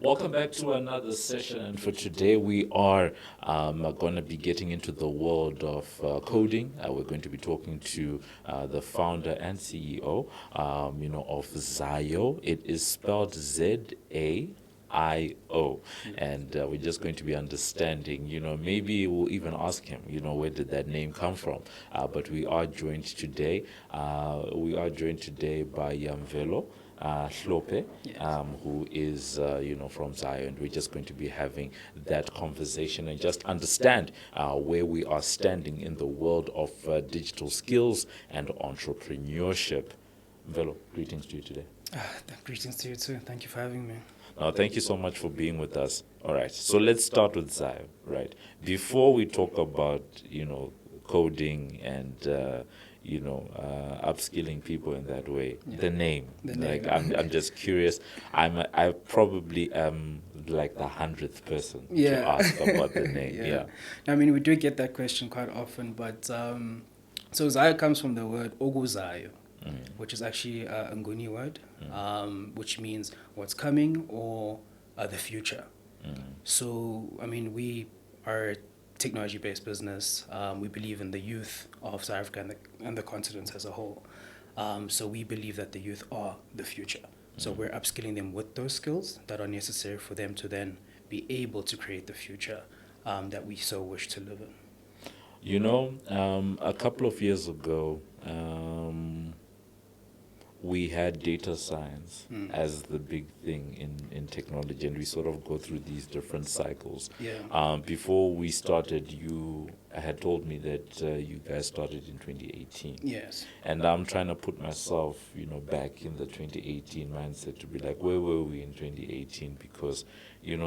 Welcome back to another session, and for today we are going to be getting into the world of coding. We're going to be talking to the founder and CEO, of Zaio. It is spelled Zaio, and we're just going to be understanding. Maybe we'll even ask him. Where did that name come from? But we are joined today. By Mvelo Hlophe, Yes. who is, from Zaio, and we're just going to be having that conversation and just understand where we are standing in the world of digital skills and entrepreneurship. Velo, greetings to you today. Greetings to you too. Thank you for having me. Thank you so much for being with us. All right, so let's start with Zaio, right? Before we talk about, coding and, upskilling people in that way, Yeah. the name. The Like, name. I'm just curious. I probably am like the 100th person to Yeah. ask about the name. Yeah. Yeah. I mean, we do get that question quite often, but so Zayo comes from the word Oguzayo, which is actually a Nguni word, which means what's coming or the future. So, I mean, we are a technology-based business. We believe in the youth of South Africa and the continent as a whole. So we believe that the youth are the future. So we're upskilling them with those skills that are necessary for them to then be able to create the future that we so wish to live in. A couple of years ago, we had data science as the big thing in technology, and we sort of go through these different cycles. Yeah. Before we started, you had told me that you guys started in 2018. Yes. And I'm trying to put myself, back in the 2018 mindset to be like, where were we in 2018? Because, I'm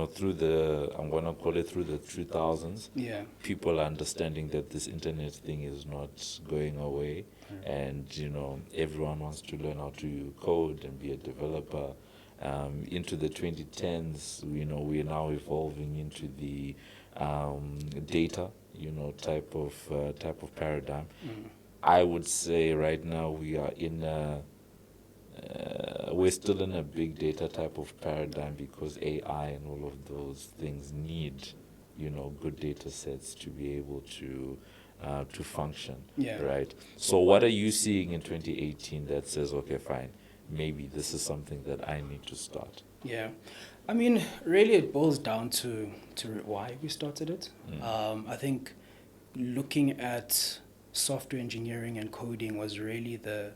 going to call it through the 2000s, Yeah. people are understanding that this internet thing is not going away, and everyone wants to learn how to code and be a developer. Into the 2010s, we're now evolving into the data, type of paradigm. I would say right now we're still in a big data type of paradigm, because AI and all of those things need, good data sets to be able to function, Yeah. right? So what are you seeing in 2018 that says, okay, fine, maybe this is something that I need to start? Yeah. I mean, really, it boils down to why we started it. I think looking at software engineering and coding was really the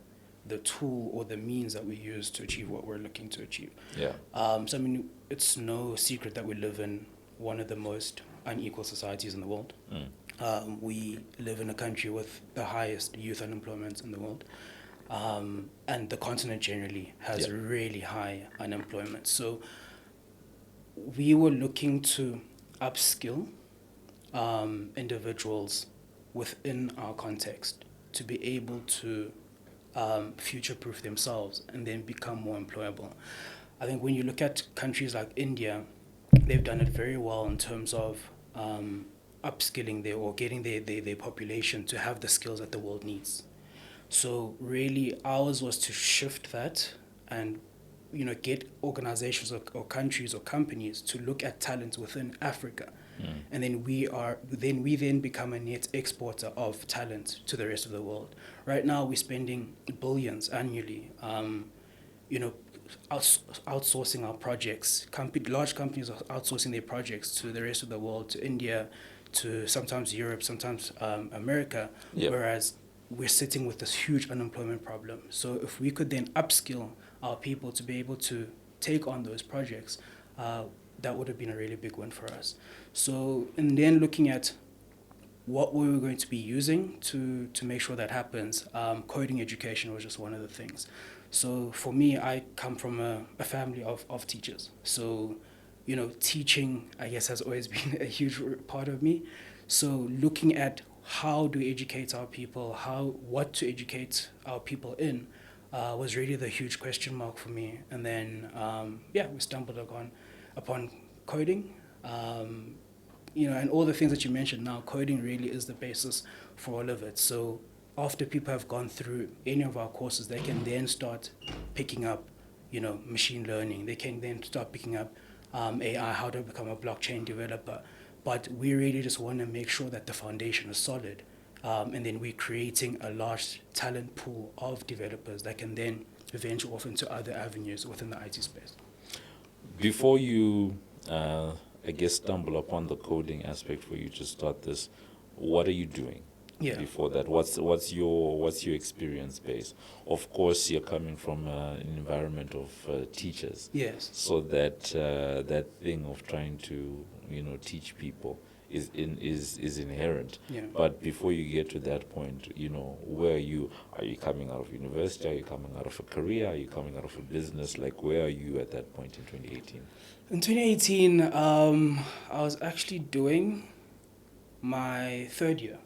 tool or the means that we use to achieve what we're looking to achieve. Yeah. So, I mean, it's no secret that we live in one of the most unequal societies in the world. We live in a country with the highest youth unemployment in the world. And the continent generally has really high unemployment. So we were looking to upskill individuals within our context to be able to future-proof themselves and then become more employable. I think when you look at countries like India, they've done it very well in terms of upskilling or getting their population to have the skills that the world needs. So really ours was to shift that and get organizations or countries or companies to look at talent within Africa. And then we then become a net exporter of talent to the rest of the world. Right now we're spending billions annually, outsourcing our projects. Large companies are outsourcing their projects to the rest of the world, to India, to sometimes Europe, sometimes America, whereas we're sitting with this huge unemployment problem. So if we could then upskill our people to be able to take on those projects, that would have been a really big win for us. So, and then looking at what we were going to be using to make sure that happens, coding education was just one of the things. So for me, I come from a family of teachers. So, teaching, I guess, has always been a huge part of me. So looking at how do we educate our people, what to educate our people in, was really the huge question mark for me. And then, we stumbled upon coding. And all the things that you mentioned now, coding really is the basis for all of it. So after people have gone through any of our courses, they can then start picking up, machine learning. They can then start picking up AI, how to become a blockchain developer. But we really just want to make sure that the foundation is solid. And then we're creating a large talent pool of developers that can then venture off into other avenues within the IT space. Before you, I guess, stumble upon the coding aspect for you to start this, what are you doing? Yeah. Before that, what's your experience base? Of course, you're coming from an environment of teachers. Yes. So that thing of trying to teach people is inherent. Yeah. But before you get to that point, where are you coming out of university? Are you coming out of a career? Are you coming out of a business? Like, where are you at that point in 2018? In 2018, I was actually doing my third year.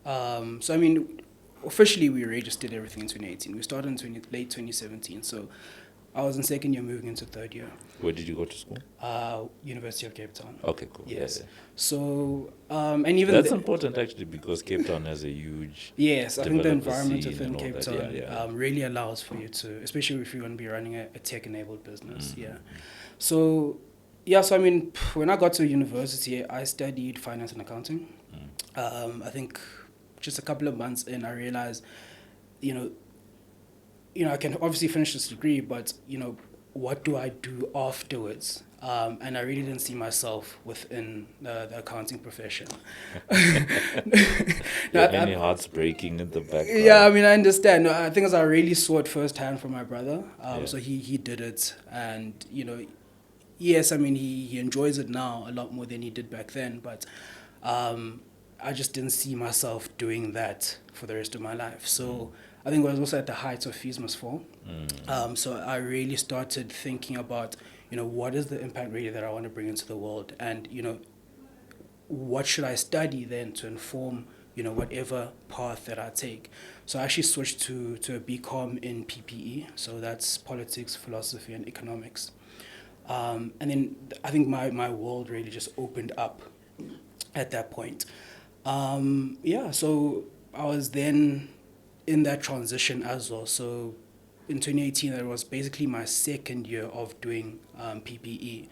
So I mean, officially we registered everything in 2018. We started in late 2017. So I was in second year, moving into third year. Where did you go to school? University of Cape Town. Okay, cool. Yes. Yeah. So and even that's important actually, because Cape Town has a huge yes, I think the developer environment scene within and all Cape that. Town Yeah. really allows for you to, especially if you're going to be running a tech-enabled business. Yeah. So I mean, when I got to university, I studied finance and accounting. I think just a couple of months in, I realized, I can obviously finish this degree, but what do I do afterwards? And I really didn't see myself within the accounting profession. Any hearts breaking in the background? Yeah, I mean, I understand. I think as I really saw it firsthand from my brother. So he did it, and yes, I mean, he enjoys it now a lot more than he did back then, but I just didn't see myself doing that for the rest of my life. So I think it was also at the height of Fees Must Fall. So I really started thinking about, what is the impact really that I want to bring into the world? And, what should I study then to inform, whatever path that I take? So I actually switched to a BCom in PPE. So that's politics, philosophy, and economics. And then I think my world really just opened up at that point. So I was then in that transition as well. So in 2018, that was basically my second year of doing PPE.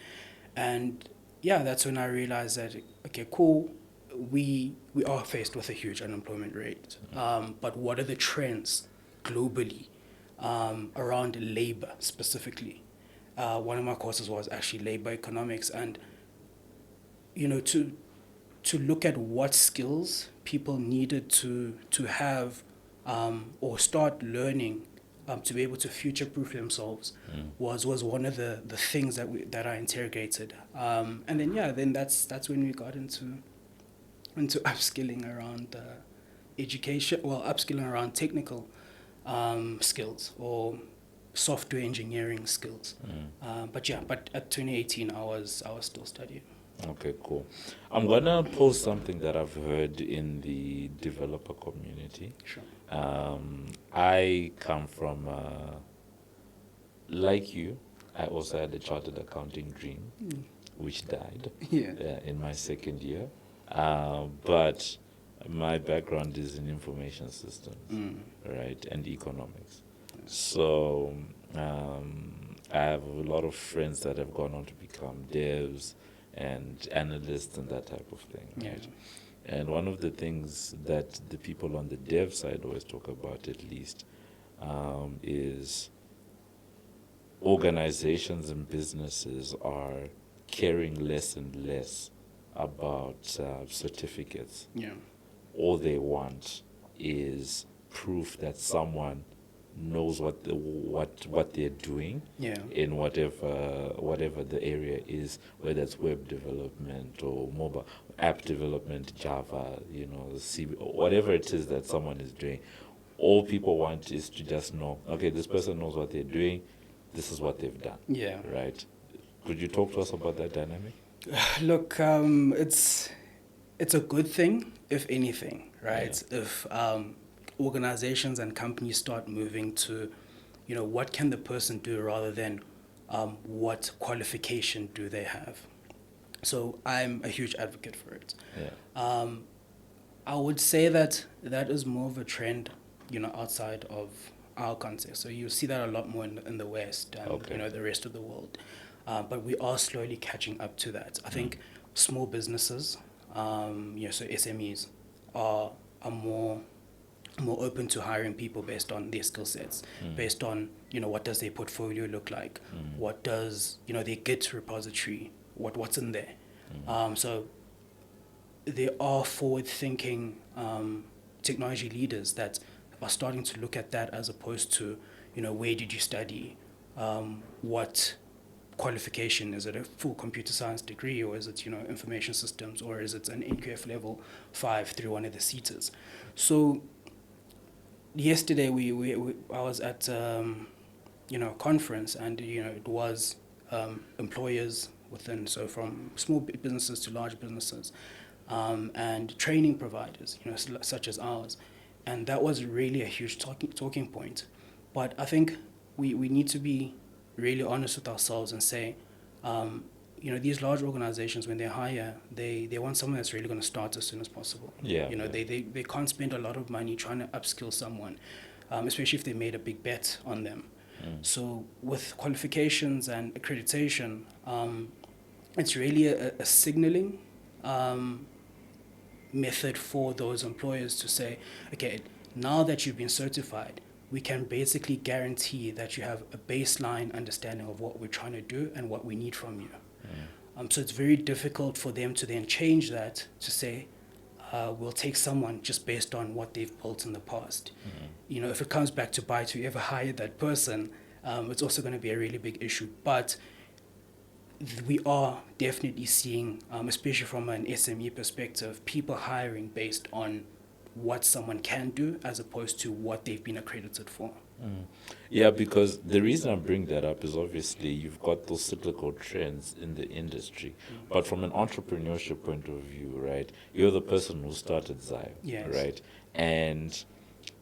And that's when I realized that, okay, cool, we are faced with a huge unemployment rate. But what are the trends globally around labor specifically? One of my courses was actually labor economics, and to look at what skills people needed to have or start learning to be able to future-proof themselves was one of the things that I interrogated. And then that's when we got into upskilling around education, upskilling around technical skills or software engineering skills. But at 2018 I was still studying. Okay, cool. I'm gonna post something that I've heard in the developer community. Sure. I come from, like you, I also had a chartered accounting dream, which died in my second year. But my background is in information systems, right, and economics. So I have a lot of friends that have gone on to become devs and analysts and that type of thing, right? And one of the things that the people on the dev side always talk about, at least, is organizations and businesses are caring less and less about certificates. All they want is proof that someone knows what they're doing in whatever the area is, whether it's web development or mobile app development, Java, C, whatever it is that someone is doing. All people want is to just know, okay, this person knows what they're doing, this is what they've done. Right? Could you talk to us about that dynamic? Look, it's a good thing, if anything, right? If organizations and companies start moving to, what can the person do rather than what qualification do they have. So I'm a huge advocate for it. I would say that is more of a trend, outside of our context. So you see that a lot more in the West and the rest of the world. but we are slowly catching up to that. I think small businesses, so SMEs, are more open to hiring people based on their skill sets, based on, what does their portfolio look like, what does, their Git repository, what's in there. So there are forward-thinking technology leaders that are starting to look at that, as opposed to, where did you study, what qualification, is it a full computer science degree, or is it, information systems, or is it an NQF level 5 through one of the CETAs. So yesterday I was at a conference, and it was employers within, so from small businesses to large businesses, and training providers, such as ours, and that was really a huge talking point. But I think we need to be really honest with ourselves and say, these large organizations, when they hire, they want someone that's really going to start as soon as possible. They can't spend a lot of money trying to upskill someone, especially if they made a big bet on them. So with qualifications and accreditation, it's really a signaling method for those employers to say, okay, now that you've been certified, we can basically guarantee that you have a baseline understanding of what we're trying to do and what we need from you. So it's very difficult for them to then change that to say, we'll take someone just based on what they've built in the past. If it comes back to bite whoever hired that person, it's also going to be a really big issue. But we are definitely seeing, especially from an SME perspective, people hiring based on what someone can do as opposed to what they've been accredited for. Yeah, because the reason I bring that up is obviously you've got those cyclical trends in the industry. But from an entrepreneurship point of view, right, you're the person who started Zaio, right? And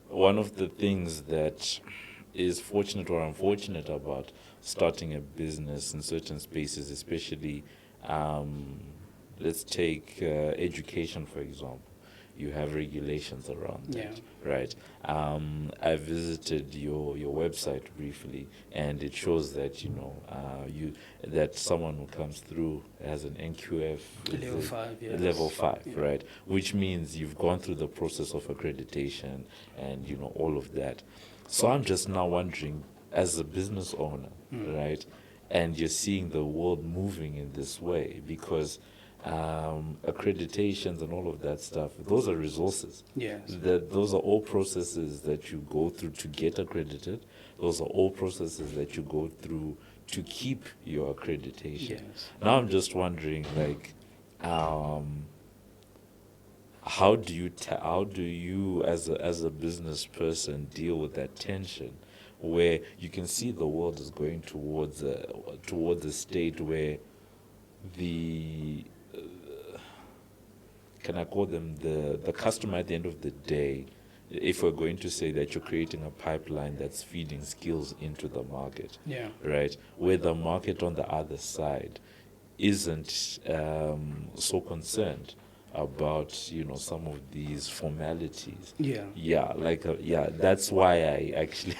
one of the things that is fortunate or unfortunate about starting a business in certain spaces, especially, let's take education, for example. You have regulations around that, right? I visited your website briefly, and it shows that that someone who comes through has an NQF level 5, level 5, right? Which means you've gone through the process of accreditation and all of that. So I'm just now wondering, as a business owner, right, and you're seeing the world moving in this way, because accreditations and all of that stuff, those are resources. Those are all processes that you go through to get accredited. Those are all processes that you go through to keep your accreditation. Now I'm just wondering, like, how do you as a business person deal with that tension, where you can see the world is going towards a state where the can I call them the customer at the end of the day, if we're going to say that you're creating a pipeline that's feeding skills into the market, right, where the market on the other side isn't so concerned about some of these formalities. That's why I actually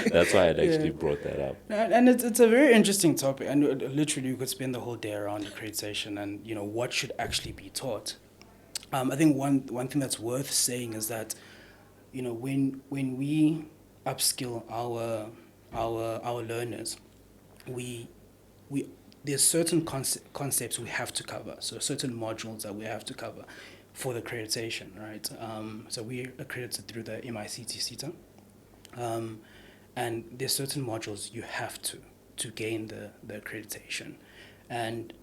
that's why I'd actually brought that up. And it's a very interesting topic, and literally you could spend the whole day around accreditation and what should actually be taught. I think one thing that's worth saying is that when we upskill our learners, we there's certain concepts we have to cover, so certain modules that we have to cover for the accreditation, right? So we're accredited through the MICT CETA, and there's certain modules you have to gain the accreditation, and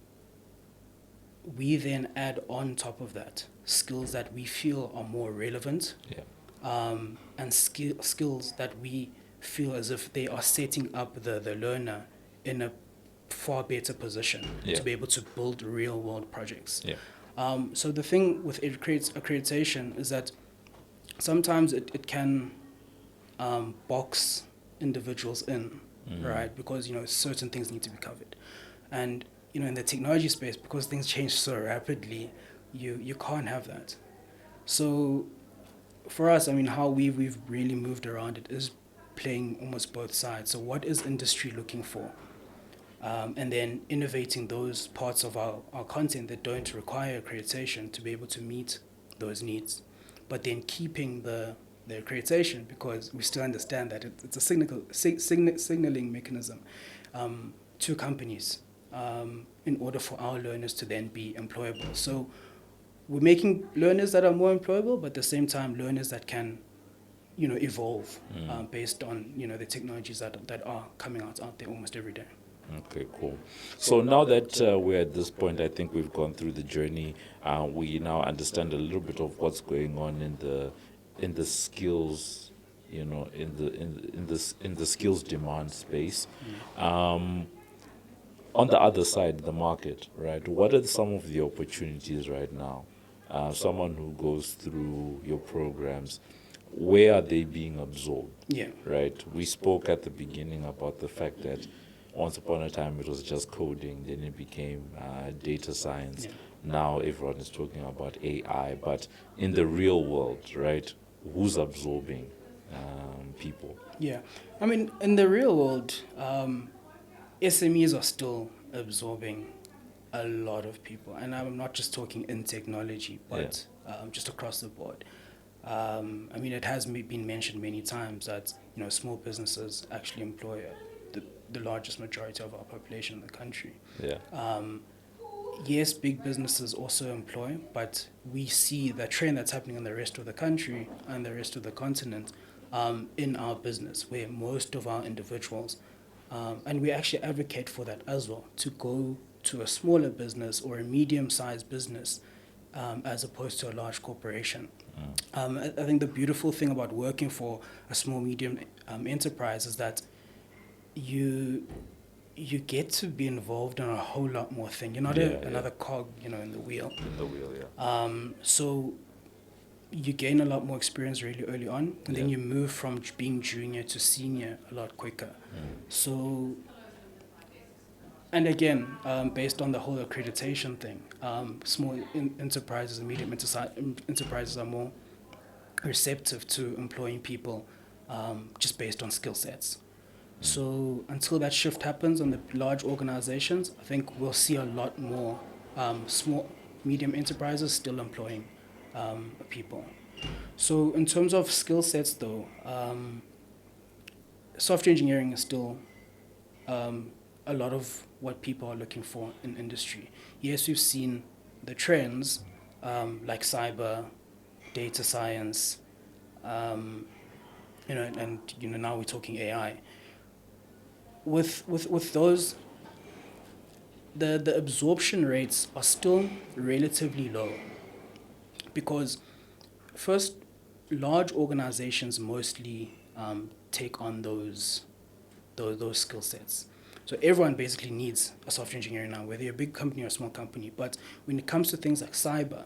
we then add on top of that skills that we feel are more relevant, and skills that we feel as if they are setting up the learner in a far better position to be able to build real world projects. So the thing with accreditation is that sometimes it can box individuals in, right? Because certain things need to be covered, and in the technology space, because things change so rapidly, you can't have that. So for us, I mean, how we've really moved around it is playing almost both sides. So what is industry looking for? and then innovating those parts of our content that don't require accreditation to be able to meet those needs, but then keeping the accreditation, because we still understand that it's a signaling mechanism to companies in order for our learners to then be employable. So we're making learners that are more employable, but at the same time, learners that can, evolve based on, the technologies that are coming out there almost every day. Okay, cool. So now that we're at this point, I think we've gone through the journey. We now understand a little bit of what's going on in the skills, in the skills demand space. On the other side, the market, right? What are some of the opportunities right now? Someone who goes through your programs, where are they being absorbed? Yeah. Right. We spoke at the beginning about the fact that once upon a time it was just coding, then it became data science. Yeah. Now everyone is talking about AI, but in the real world, right? Who's absorbing people? Yeah. I mean, in the real world, SMEs are still absorbing a lot of people. And I'm not just talking in technology, but just across the board. I mean, it has been mentioned many times that, small businesses actually employ the largest majority of our population in the country. Yeah. Yes, big businesses also employ, but we see the trend that's happening in the rest of the country and the rest of the continent in our business, where most of our individuals, and we actually advocate for that as well, to go to a smaller business or a medium-sized business as opposed to a large corporation. I think the beautiful thing about working for a small, medium enterprise is that you get to be involved in a whole lot more thing. You're not another cog, in the wheel. In the wheel, yeah. So you gain a lot more experience really early on, and then you move from being junior to senior a lot quicker. So, and again, based on the whole accreditation thing, small enterprises and medium enterprises are more receptive to employing people just based on skill sets. So until that shift happens on the large organizations, I think we'll see a lot more small, medium enterprises still employing people. So in terms of skill sets, though, software engineering is still a lot of what people are looking for in industry. Yes, we've seen the trends like cyber, data science, and now we're talking AI. With those, the absorption rates are still relatively low, because first, large organizations mostly take on those skill sets. So everyone basically needs a software engineer now, whether you're a big company or a small company. But when it comes to things like cyber,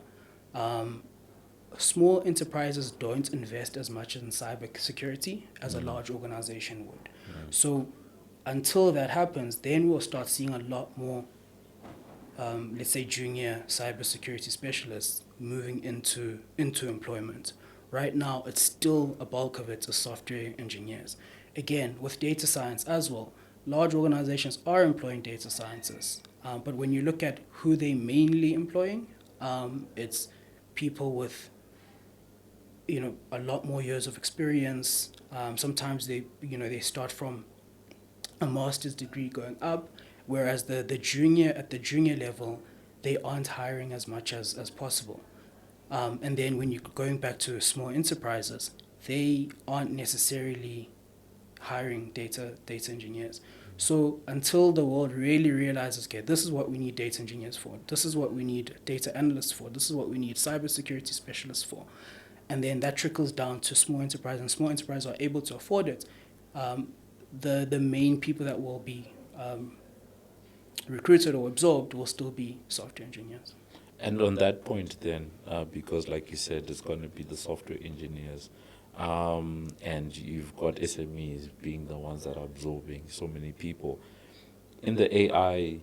small enterprises don't invest as much in cyber security as a large organization would. So until that happens, then we'll start seeing a lot more, let's say, junior cybersecurity specialists moving into employment. Right now, it's still a bulk of it is software engineers. Again, with data science as well, large organizations are employing data scientists. But when you look at who they mainly employing, it's people with, a lot more years of experience. Sometimes they start from a master's degree going up, whereas the junior at the junior level, they aren't hiring as much as possible. And then when you're going back to small enterprises, they aren't necessarily hiring data engineers. So until the world really realizes, okay, this is what we need data engineers for, this is what we need data analysts for, this is what we need cybersecurity specialists for, and then that trickles down to small enterprise, and small enterprises are able to afford it, the main people that will be recruited or absorbed will still be software engineers. And on that point then, because like you said, it's going to be the software engineers, and you've got SMEs being the ones that are absorbing so many people. In the AI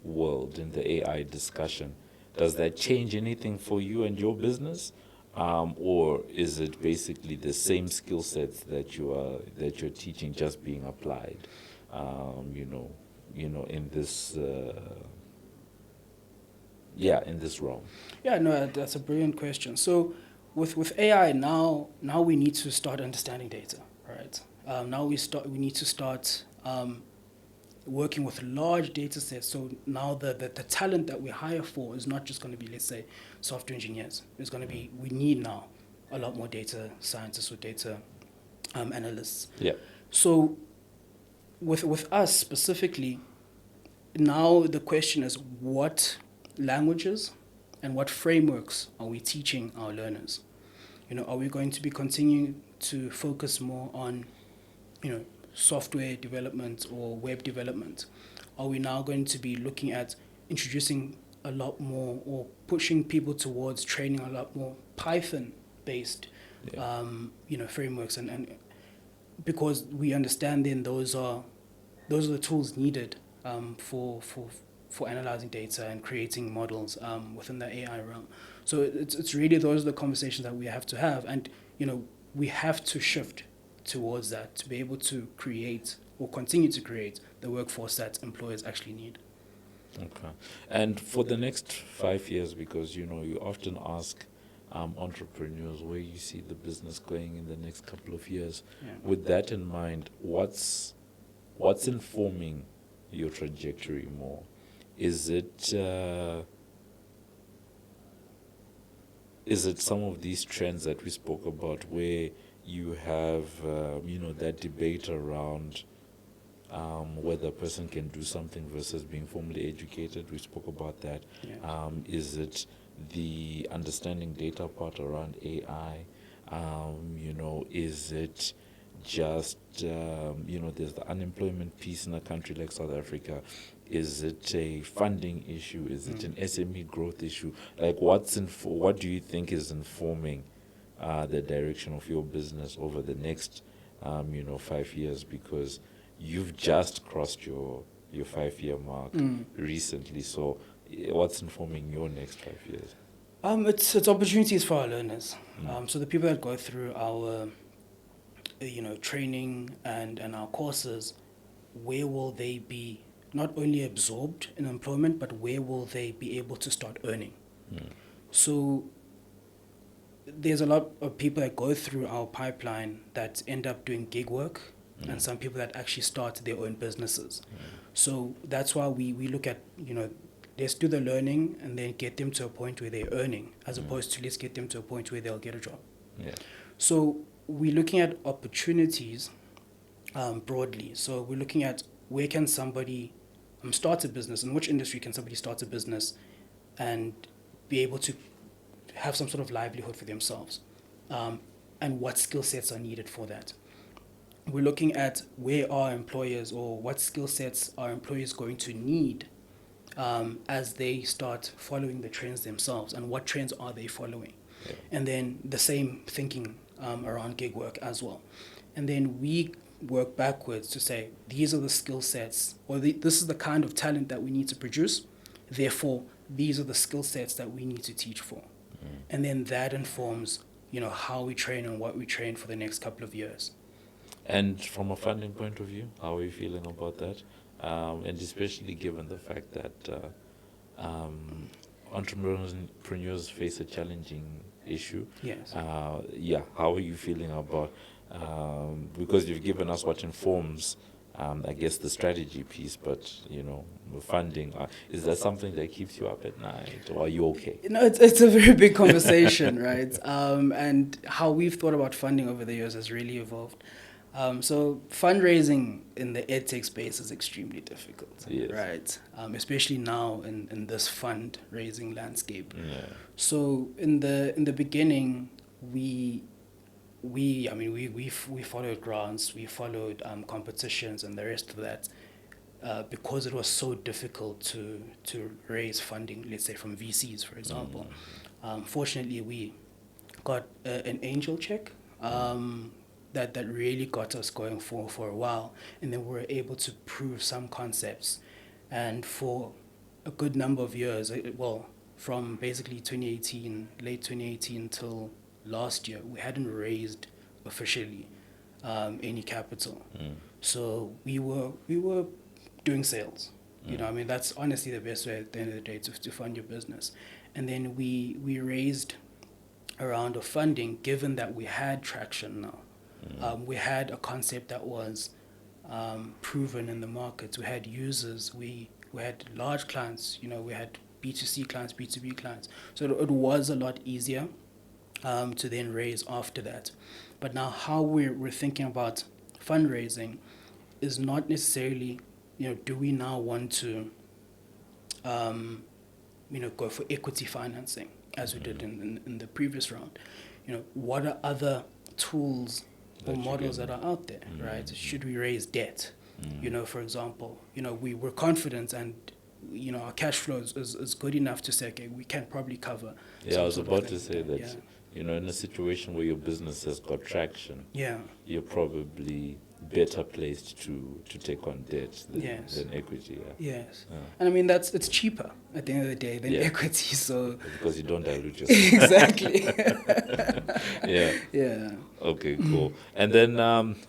world, in the AI discussion, does that change anything for you and your business? Or is it basically the same skill sets that you're teaching just being applied, in this in this realm? Yeah, no, that's a brilliant question. So with AI now we need to start understanding data, right? Now we need to start working with large data sets. So now the talent that we hire for is not just going to be, let's say, software engineers. It's going to be, we need now a lot more data scientists or data analysts. Yeah. So with us specifically, now the question is, what languages and what frameworks are we teaching our learners? Are we going to be continuing to focus more on, software development or web development? Are we now going to be looking at introducing a lot more or pushing people towards training a lot more Python-based, frameworks, and because we understand then those are the tools needed for analyzing data and creating models within the AI realm. So it's really, those are the conversations that we have to have, and we have to shift towards that to be able to create or continue to create the workforce that employers actually need. Okay. And for the next 5 years, because you often ask entrepreneurs where you see the business going in the next couple of years. Yeah. With that in mind, what's informing your trajectory more? Is it some of these trends that we spoke about, where you have that debate around whether a person can do something versus being formally educated? We spoke about that. Yeah. Is it the understanding data part around AI? Is it just, there's the unemployment piece in a country like South Africa. Is it a funding issue? Is it an SME growth issue? Like, what do you think is informing the direction of your business over the next, 5 years? Because you've just crossed your 5-year mark recently. So what's informing your next 5 years? It's opportunities for our learners. So the people that go through our training and our courses, where will they be not only absorbed in employment, but where will they be able to start earning? So there's a lot of people that go through our pipeline that end up doing gig work, and some people that actually start their own businesses. So that's why we look at, let's do the learning and then get them to a point where they're earning, as opposed to let's get them to a point where they'll get a job. Yeah. So we're looking at opportunities broadly. So we're looking at, where can somebody start a business, in which industry can somebody start a business and be able to have some sort of livelihood for themselves, and what skill sets are needed for that. We're looking at, where are employers, or what skill sets are employers going to need as they start following the trends themselves, and what trends are they following. Yeah. And then the same thinking around gig work as well. And then we work backwards to say, these are the skill sets, or this is the kind of talent that we need to produce. Therefore, these are the skill sets that we need to teach for. And then that informs, how we train and what we train for the next couple of years. And from a funding point of view, how are you feeling about that? And especially given the fact that entrepreneurs face a challenging issue. Yes. How are you feeling about, because you've given us what informs, I guess, the strategy piece, but, the funding, is that something that keeps you up at night, or are you okay? It's a very big conversation, right? And how we've thought about funding over the years has really evolved. So fundraising in the edtech space is extremely difficult, yes. Right? Especially now in this fundraising landscape. Yeah. So in the beginning, we followed grants, we followed competitions and the rest of that, because it was so difficult to raise funding, let's say from VCs, for example. Fortunately, we got an angel check that really got us going for a while, and then we were able to prove some concepts. And for a good number of years, from basically late 2018 till last year, we hadn't raised officially any capital. So we were doing sales. You know, I mean, that's honestly the best way at the end of the day to fund your business. And then we raised a round of funding, given that we had traction now. We had a concept that was proven in the market. We had users. We had large clients. You know, we had B2C clients, B2B clients. So it was a lot easier to then raise after that. But now how we're thinking about fundraising is not necessarily, you know, do we now want to, you know, go for equity financing as we did in the previous round? You know, what are other tools or models that are out there, right? Should we raise debt? You know, for example, you know, we're confident and, you know, our cash flow is good enough to say, okay, we can probably cover. Yeah, I was about to say that, you know, in a situation where your business has got traction, you're probably better placed to take on debt than equity. Yes. And I mean, it's cheaper at the end of the day than equity. So because you don't dilute yourself. Exactly. Yeah. Okay, cool. And then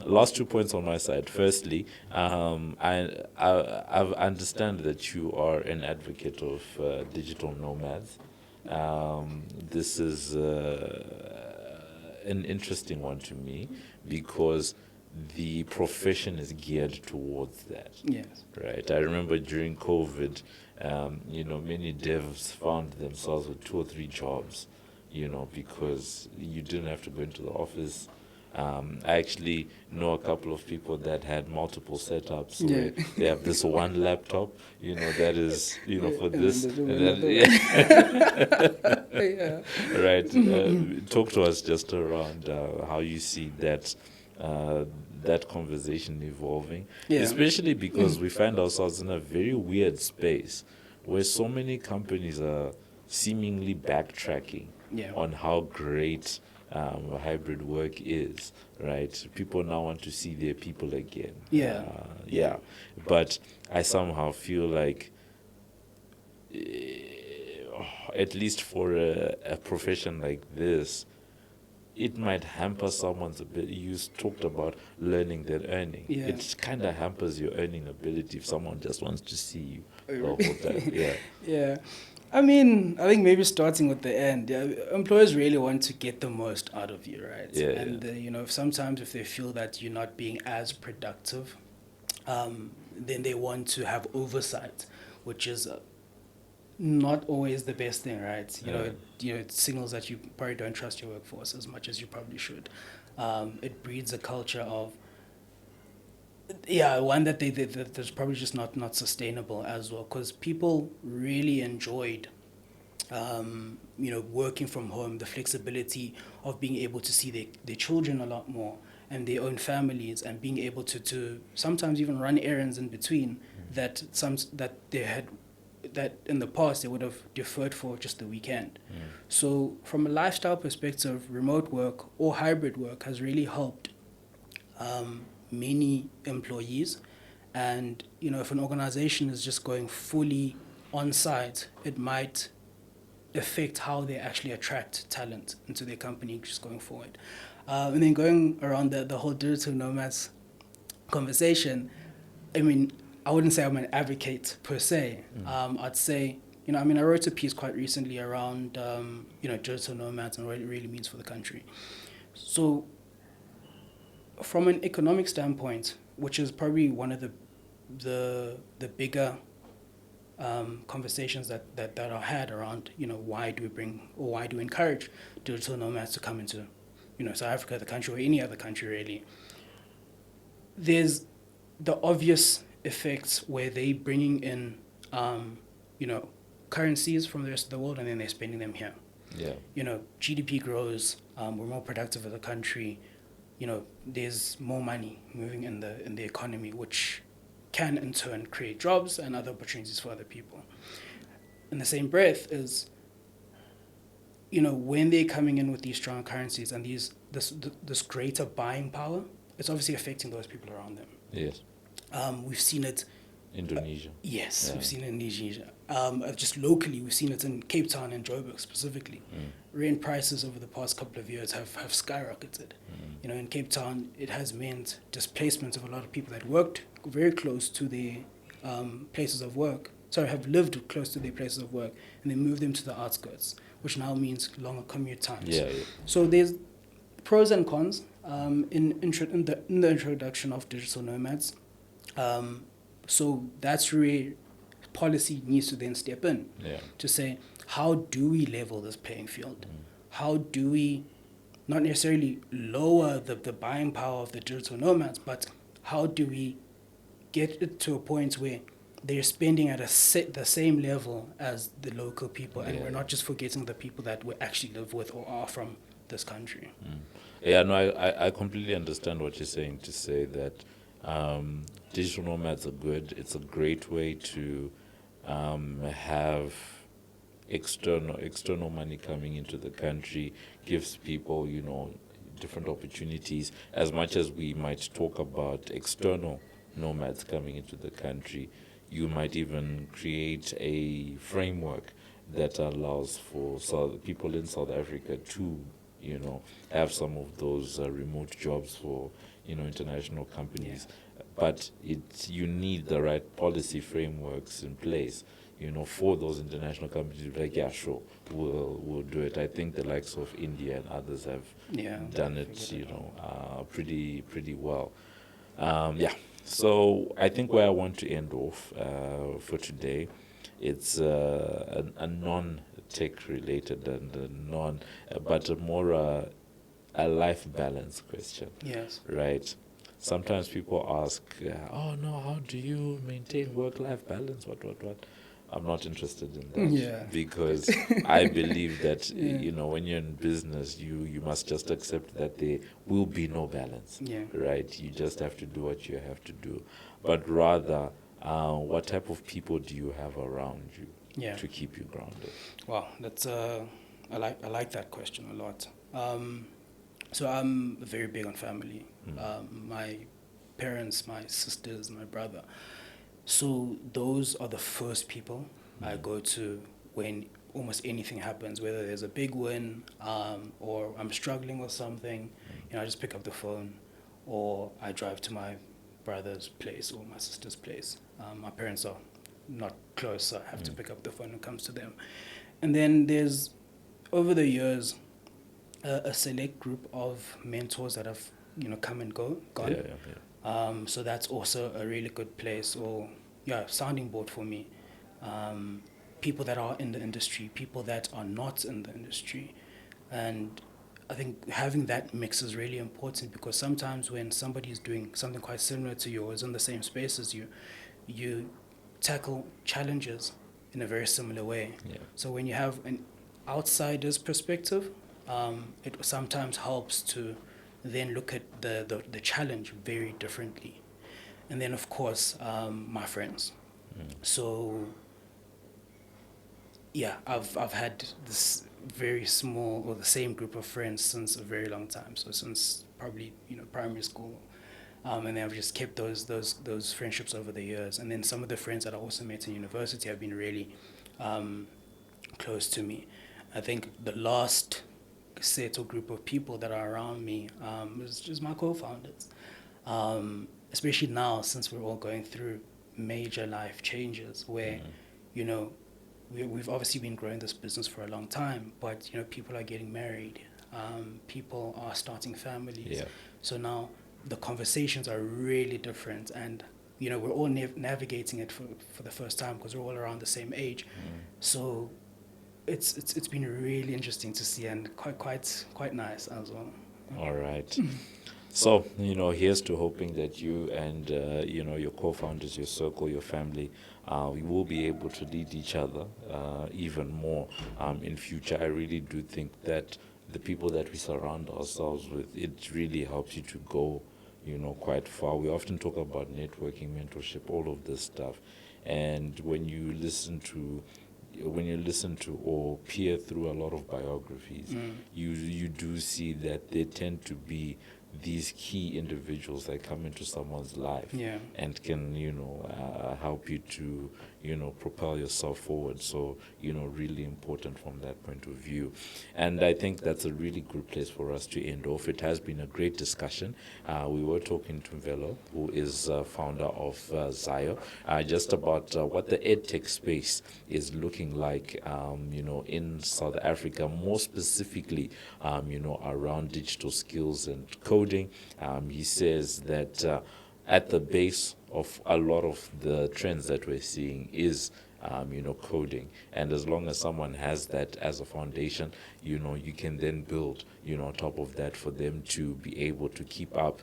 last 2 points on my side. Firstly, I understand that you are an advocate of digital nomads. This is an interesting one to me because the profession is geared towards that. Yes. Right. I remember during COVID, you know, many devs found themselves with 2 or 3 jobs, you know, because you didn't have to go into the office. I actually know a couple of people that had multiple setups where they have this one laptop, you know, that is, you know, for this. And then, right. Talk to us just around how you see that that conversation evolving, especially because we find ourselves in a very weird space where so many companies are seemingly backtracking on how great hybrid work is, right? People now want to see their people again. But I somehow feel like, at least for a profession like this, it might hamper someone's ability. You talked about learning than earning. It kind of hampers your earning ability if someone just wants to see you the whole time. I mean, I think maybe starting with the end, employers really want to get the most out of you, right? You know, sometimes if they feel that you're not being as productive, then they want to have oversight, which is not always the best thing, right? You know, it signals that you probably don't trust your workforce as much as you probably should. It breeds a culture of, one that that's probably just not sustainable as well, because people really enjoyed, you know, working from home, the flexibility of being able to see their children a lot more and their own families, and being able to sometimes even run errands in between that they had, that in the past they would have deferred for just the weekend. So from a lifestyle perspective, remote work or hybrid work has really helped many employees. And, you know, if an organization is just going fully on site, it might affect how they actually attract talent into their company just going forward. And then going around the whole digital nomads conversation, I mean, I wouldn't say I'm an advocate per se. I'd say, you know, I mean, I wrote a piece quite recently around, you know, digital nomads and what it really means for the country. So from an economic standpoint, which is probably one of the bigger conversations that are had around, you know, why do we encourage digital nomads to come into, you know, South Africa, the country, or any other country really. There's the obvious effects where they bringing in, you know, currencies from the rest of the world, and then they're spending them here. You know, GDP grows, we're more productive as a country. You know, there's more money moving in the economy, which can in turn create jobs and other opportunities for other people. In the same breath is, you know, when they're coming in with these strong currencies and this greater buying power, it's obviously affecting those people around them. We've seen it. Indonesia. We've seen it in Indonesia. Just locally, we've seen it in Cape Town and Joburg specifically. Rent prices over the past couple of years have skyrocketed. You know, in Cape Town, it has meant displacement of a lot of people that worked very close to the places of work, have lived close to their places of work, and then move them to the outskirts, which now means longer commute times. Yeah. So there's pros and cons in the introduction of digital nomads. So that's where policy needs to then step in to say, how do we level this playing field? How do we not necessarily lower the buying power of the digital nomads, but how do we get it to a point where they're spending at the same level as the local people, and we're not just forgetting the people that we actually live with or are from this country. Yeah, no, I completely understand what you're saying, to say that digital nomads are good. It's a great way to have external money coming into the country, gives people, different opportunities. As much as we might talk about external nomads coming into the country, you might even create a framework that allows for people in South Africa to, have some of those remote jobs for, international companies. But you need the right policy frameworks in place, for those international companies to be like, yeah, sure, we'll do it. I think the likes of India and others have done it, pretty well. So I think where I want to end off for today, it's a non-tech related and but a more a life balance question. Yes. Right. Sometimes people ask, "Oh no, how do you maintain work-life balance? What?" I'm not interested in that because I believe that when you're in business, you must just accept that there will be no balance. Right. You just have to do what you have to do, but rather, what type of people do you have around you to keep you grounded? Wow, that's I like that question a lot. So I'm very big on family. My parents, my sisters, my brother. So those are the first people I go to when almost anything happens, whether there's a big win or I'm struggling with something. I just pick up the phone, or I drive to my brother's place or my sister's place. My parents are not close, so I have to pick up the phone when it comes to them. And then there's, over the years, a select group of mentors that have come and gone. So that's also a really good place, or sounding board for me. People that are in the industry, people that are not in the industry, and I think having that mix is really important, because sometimes when somebody is doing something quite similar to yours in the same space as you tackle challenges in a very similar way. So when you have an outsider's perspective, it sometimes helps to then look at the challenge very differently. And then, of course, my friends. So, I've had this very small, or the same group of friends since a very long time. So since probably primary school, and then I've just kept those friendships over the years. And then some of the friends that I also met in university have been really close to me. I think the last set or group of people that are around me is just my co-founders. Especially now, since we're all going through major life changes, where we've obviously been growing this business for a long time, but people are getting married, people are starting families. So now the conversations are really different, and we're all navigating it for the first time, because we're all around the same age. So it's been really interesting to see, and quite nice as well. All right. So, here's to hoping that you and, your co-founders, your circle, your family, we will be able to lead each other even more in future. I really do think that the people that we surround ourselves with, it really helps you to go, quite far. We often talk about networking, mentorship, all of this stuff. And when you listen to or peer through a lot of biographies, you do see that they tend to be these key individuals that come into someone's life and can help you to, propel yourself forward. So, really important from that point of view. And I think that's a really good place for us to end off. It has been a great discussion. We were talking to Mvelo, who is founder of Zaio, just about what the edtech space is looking like, in South Africa, more specifically, around digital skills and coding. He says that at the base of a lot of the trends that we're seeing is coding. And as long as someone has that as a foundation, you can then build, on top of that for them to be able to keep up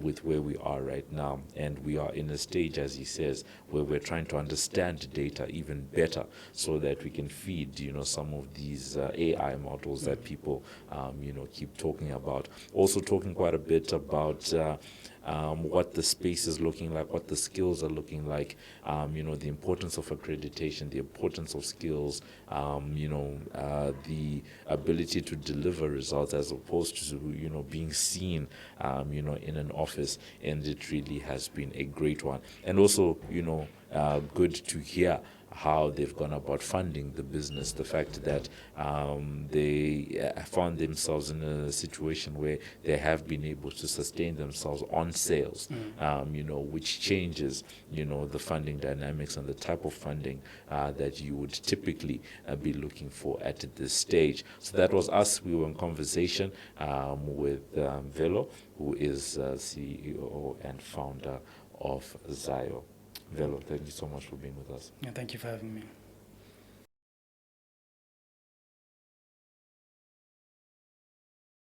with where we are right now. And we are in a stage, as he says, where we're trying to understand data even better so that we can feed, some of these AI models that people, keep talking about. Also talking quite a bit about what the space is looking like, what the skills are looking like, the importance of accreditation, the importance of skills, the ability to deliver results as opposed to, being seen, in an office. And it really has been a great one. And also, good to hear how they've gone about funding the business, the fact that they found themselves in a situation where they have been able to sustain themselves on sales, which changes, the funding dynamics and the type of funding that you would typically be looking for at this stage. So that was us. We were in conversation with Mvelo, who is CEO and founder of Zaio. Mvelo, thank you so much for being with us. Yeah, thank you for having me.